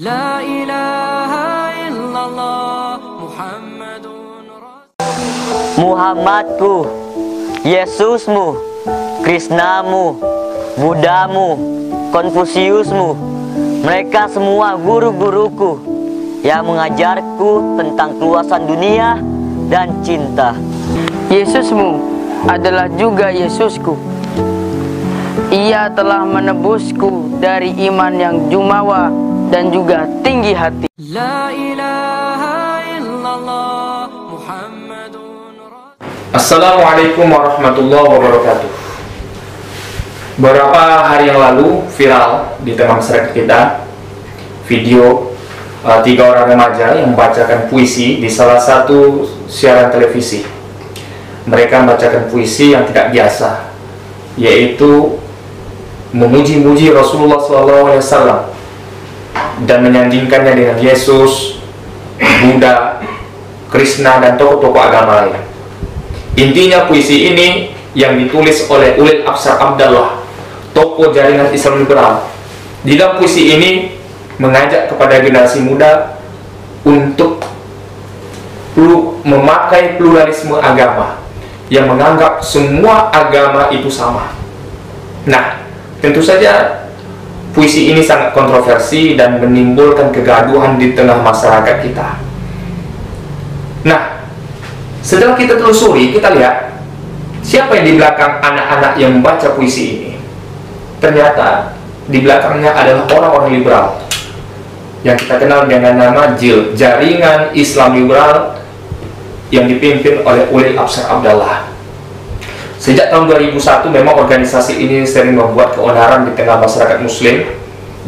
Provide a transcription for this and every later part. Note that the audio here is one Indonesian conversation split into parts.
La ilaha illallah Muhammadun Rasul. Muhammadku, Yesusmu, Krisnamu, Buddhamu, Konfusiusmu, mereka semua guru-guruku yang mengajarku tentang keluasan dunia dan cinta. Yesusmu adalah juga Yesusku. Ia telah menebusku dari iman yang jumawa dan juga tinggi hati. La ilaha illallah Muhammadun Rasul. Assalamualaikum warahmatullahi wabarakatuh. Beberapa hari yang lalu viral di tengah masyarakat kita video 3 orang remaja yang membacakan puisi di salah satu siaran televisi. Mereka membacakan puisi yang tidak biasa, yaitu memuji-muji Rasulullah SAW dan menyandingkannya dengan Yesus, Buddha, Krishna, dan tokoh-tokoh agama lain. Intinya puisi ini yang ditulis oleh Ulil Absar Abdallah, tokoh jaringan Islam liberal. Di dalam puisi ini mengajak kepada generasi muda untuk memakai pluralisme agama yang menganggap semua agama itu sama. Nah, tentu saja puisi ini sangat kontroversi dan menimbulkan kegaduhan di tengah masyarakat kita. Nah, setelah kita telusuri, kita lihat siapa yang di belakang anak-anak yang membaca puisi ini. Ternyata di belakangnya adalah orang-orang liberal yang kita kenal dengan nama JIL, Jaringan Islam Liberal, yang dipimpin oleh Ulil Absar Abdallah. Sejak tahun 2001 memang organisasi ini sering membuat keonaran di tengah masyarakat muslim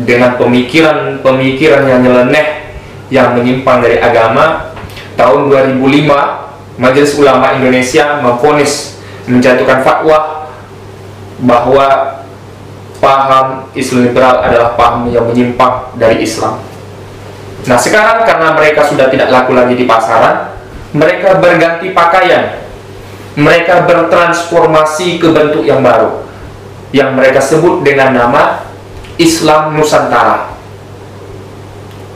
dengan pemikiran-pemikiran yang nyeleneh, yang menyimpang dari agama. Tahun 2005 Majelis Ulama Indonesia menjatuhkan fatwa bahwa paham Islam liberal adalah paham yang menyimpang dari Islam. Nah, sekarang karena mereka sudah tidak laku lagi di pasaran, mereka berganti pakaian. Mereka bertransformasi ke bentuk yang baru, yang mereka sebut dengan nama Islam Nusantara.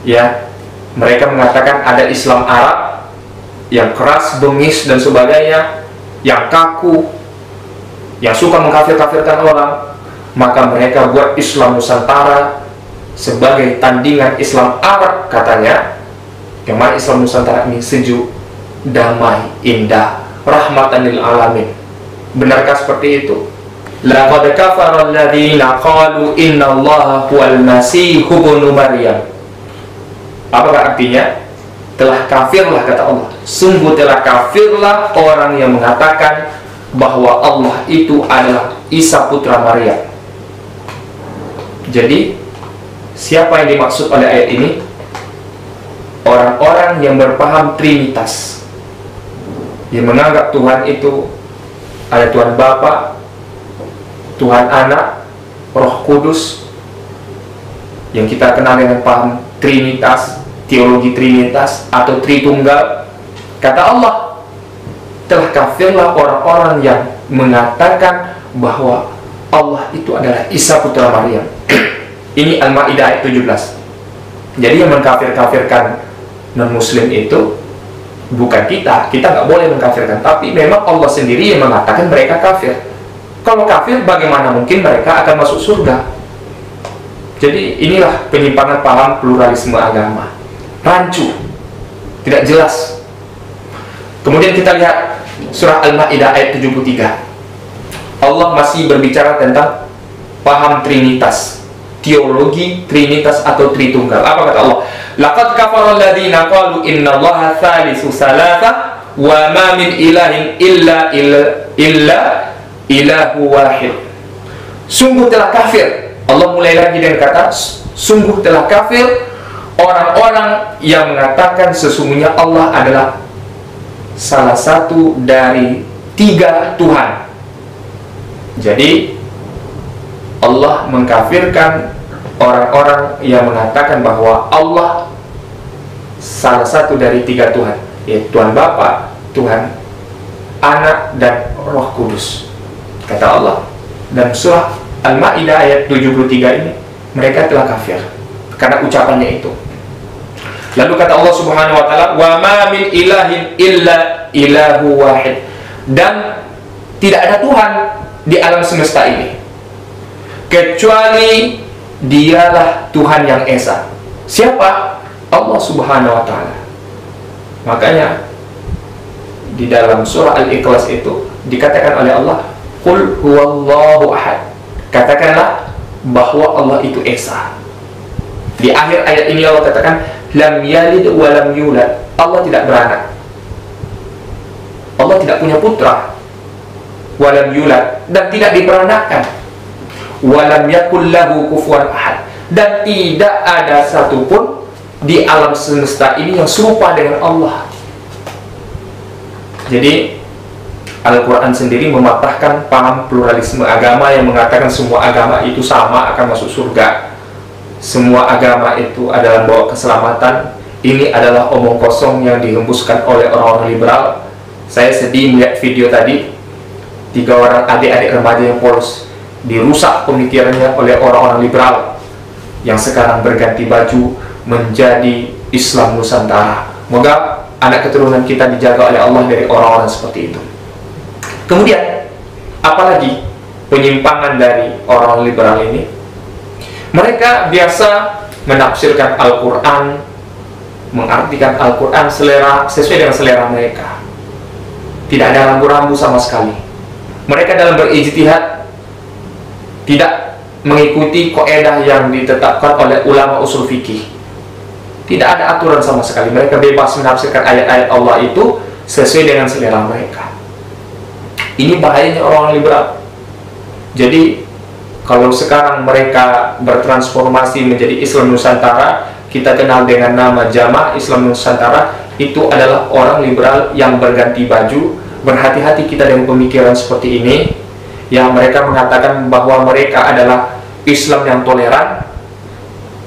Ya, mereka mengatakan ada Islam Arab yang keras, bengis, dan sebagainya, yang kaku, yang suka mengkafir-kafirkan orang. Maka mereka buat Islam Nusantara sebagai tandingan Islam Arab, katanya. Yang mana Islam Nusantara ini sejuk, damai, indah, rahmatan lil alamin. Benarkah seperti itu? Laqad kafara alladziina qalu innallaha huwal masiihu ibnu Maryam. Apakah artinya? Telah kafirlah, kata Allah, sungguh telah kafirlah orang yang mengatakan bahwa Allah itu adalah Isa putra Maryam. Jadi siapa yang dimaksud oleh ayat ini? Orang-orang yang berpaham Trinitas, yang menganggap Tuhan itu ada Tuhan Bapa, Tuhan Anak, Roh Kudus, yang kita kenal dengan paham Trinitas, teologi Trinitas atau Tritunggal. Kata Allah, telah kafirlah orang-orang yang mengatakan bahwa Allah itu adalah Isa putra Maryam. Ini Al-Maidah ayat 17. Jadi yang mengkafir-kafirkan non-muslim itu bukan kita nggak boleh mengkafirkan, tapi memang Allah sendiri yang mengatakan mereka kafir. Kalau kafir, bagaimana mungkin mereka akan masuk surga? Jadi inilah penyimpangan paham pluralisme agama, rancu, tidak jelas. Kemudian kita lihat surah Al-Maidah ayat 73. Allah masih berbicara tentang paham Trinitas, teologi Trinitas atau Tritunggal. Apa kata Allah? Laqad kafara alladziina qalu innallaha tsalitsu tsalatsa wa ma min ilahin illa ilahu wahid. Sungguh telah kafir. Allah mulai lagi dengan kata sungguh telah kafir orang-orang yang mengatakan sesungguhnya Allah adalah salah satu dari 3 Tuhan. Jadi Allah mengkafirkan orang-orang yang mengatakan bahwa Allah salah satu dari 3 Tuhan, yaitu Tuhan Bapa, Tuhan Anak, dan Roh Kudus, kata Allah. Dan surah Al-Maidah ayat 73 ini, mereka telah kafir. karena ucapannya itu. Lalu kata Allah Subhanahu wa taala, "Wa ma min ilahin illa ilahu wahid." Dan tidak ada Tuhan di alam semesta ini kecuali Dialah Tuhan yang Esa. Siapa? Allah Subhanahu wa taala. Makanya di dalam surah Al-Ikhlas itu dikatakan oleh Allah, "Qul huwallahu ahad." Katakanlah bahwa Allah itu Esa. Di akhir ayat ini Allah katakan, "Lam yalid wa lam yulad." Allah tidak beranak. Allah tidak punya putra. Wa lam yulad, dan tidak diperanakkan. Wa lam yakul lahu kufuwan ahad, dan tidak ada satupun di alam semesta ini yang serupa dengan Allah. Jadi Al-Quran sendiri mematahkan paham pluralisme agama yang mengatakan semua agama itu sama akan masuk surga, semua agama itu adalah bawa keselamatan. Ini adalah omong kosong yang dihembuskan oleh orang-orang liberal. Saya sedih melihat video tadi, 3 orang adik-adik remaja yang polos dirusak pemikirannya oleh orang-orang liberal yang sekarang berganti baju menjadi Islam Nusantara. Moga anak keturunan kita dijaga oleh Allah dari orang-orang seperti itu. Kemudian, apalagi penyimpangan dari orang liberal ini? Mereka biasa menafsirkan Al-Quran, mengartikan Al-Quran sesuai dengan selera mereka. Tidak ada rambu-rambu sama sekali. Mereka dalam berijtihad tidak mengikuti kaidah yang ditetapkan oleh ulama usul fikih. Tidak ada aturan sama sekali. Mereka bebas menafsirkan ayat-ayat Allah itu sesuai dengan selera mereka. Ini bahayanya orang liberal. Jadi kalau sekarang mereka bertransformasi menjadi Islam Nusantara, kita kenal dengan nama Jamaah Islam Nusantara, itu adalah orang liberal yang berganti baju. Berhati-hati kita dengan pemikiran seperti ini, yang mereka mengatakan bahwa mereka adalah Islam yang toleran,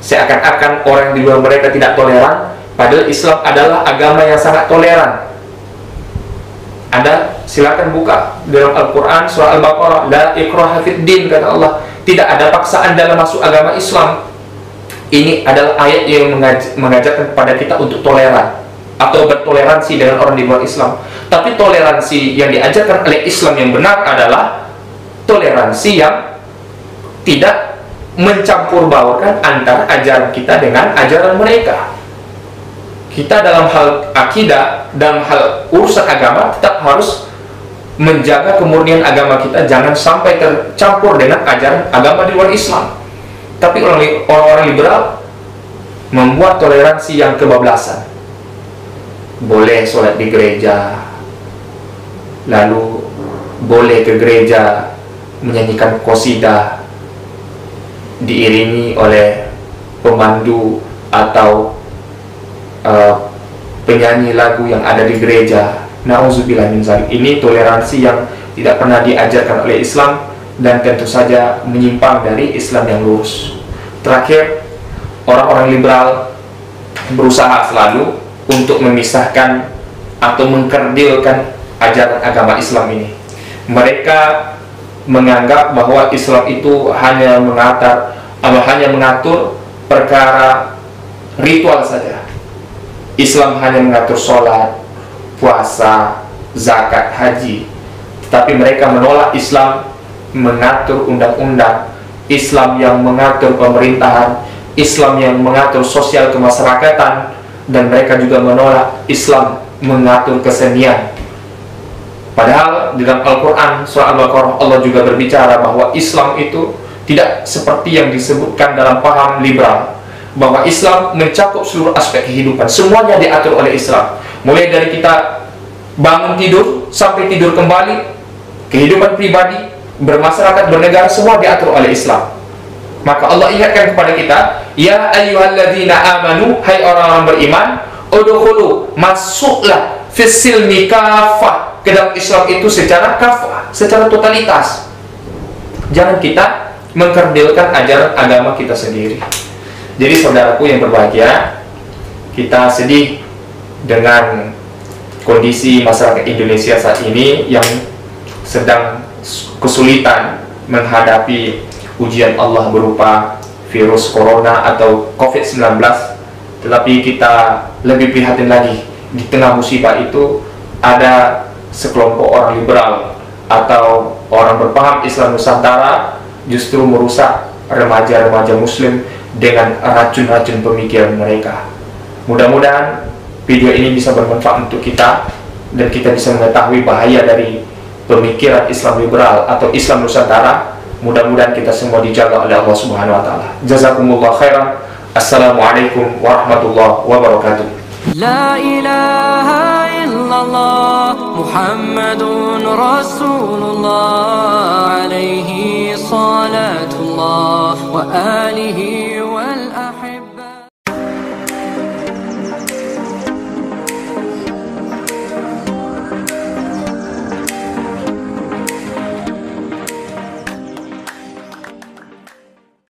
seakan-akan orang di luar mereka tidak toleran, padahal Islam adalah agama yang sangat toleran. Anda silakan buka dalam Al-Quran surah Al-Baqarah, "La ikraha fid din," kata Allah, tidak ada paksaan dalam masuk agama Islam. Ini adalah ayat yang mengajarkan kepada kita untuk toleran atau bertoleransi dengan orang di luar Islam. Tapi toleransi yang diajarkan oleh Islam yang benar adalah toleransi yang tidak mencampur baurkan antara ajaran kita dengan ajaran mereka. Kita dalam hal akidah, dalam hal urusan agama, tetap harus menjaga kemurnian agama kita, jangan sampai tercampur dengan ajaran agama di luar Islam. Tapi orang-orang liberal membuat toleransi yang kebablasan. Boleh sholat di gereja, lalu boleh ke gereja menyanyikan qasidah diiringi oleh pemandu atau penyanyi lagu yang ada di gereja. Nauzubillah min dzalik. Ini toleransi yang tidak pernah diajarkan oleh Islam dan tentu saja menyimpang dari Islam yang lurus. Terakhir, orang-orang liberal berusaha selalu untuk memisahkan atau mengkerdilkan ajaran agama Islam ini. Mereka menganggap bahwa Islam itu hanya mengatur perkara ritual saja. Islam hanya mengatur sholat, puasa, zakat, haji. Tetapi mereka menolak Islam mengatur undang-undang, Islam yang mengatur pemerintahan, Islam yang mengatur sosial kemasyarakatan, dan mereka juga menolak Islam mengatur kesenian. Padahal di dalam Al-Quran surah Al-Baqarah Allah juga berbicara bahwa Islam itu tidak seperti yang disebutkan dalam paham liberal, bahwa Islam mencakup seluruh aspek kehidupan, semuanya diatur oleh Islam. Mulai dari kita bangun tidur sampai tidur kembali, kehidupan pribadi, bermasyarakat, bernegara, semua diatur oleh Islam. Maka Allah ingatkan kepada kita, "Ya ayyuhalladzina amanu," hai orang-orang beriman, "udkhulu," masuklah, "fis-silmi kafah," ke dalam Islam itu secara kafah, secara totalitas. Jangan kita mengkerdilkan ajaran agama kita sendiri. Jadi saudaraku yang berbahagia, kita sedih dengan kondisi masyarakat Indonesia saat ini yang sedang kesulitan menghadapi ujian Allah berupa virus corona atau COVID-19, tetapi kita lebih prihatin lagi, di tengah musibah itu ada sekelompok orang liberal atau orang berpaham Islam Nusantara justru merusak remaja-remaja muslim dengan racun-racun pemikiran mereka. Mudah-mudahan video ini bisa bermanfaat untuk kita dan kita bisa mengetahui bahaya dari pemikiran Islam liberal atau Islam Nusantara. Mudah-mudahan kita semua dijaga oleh Allah Subhanahu wa taala. Jazakumullah khairan. Assalamualaikum warahmatullahi wabarakatuh. La ilaha illallah Muhammadun Rasulullah alaihi salatullah wa alihi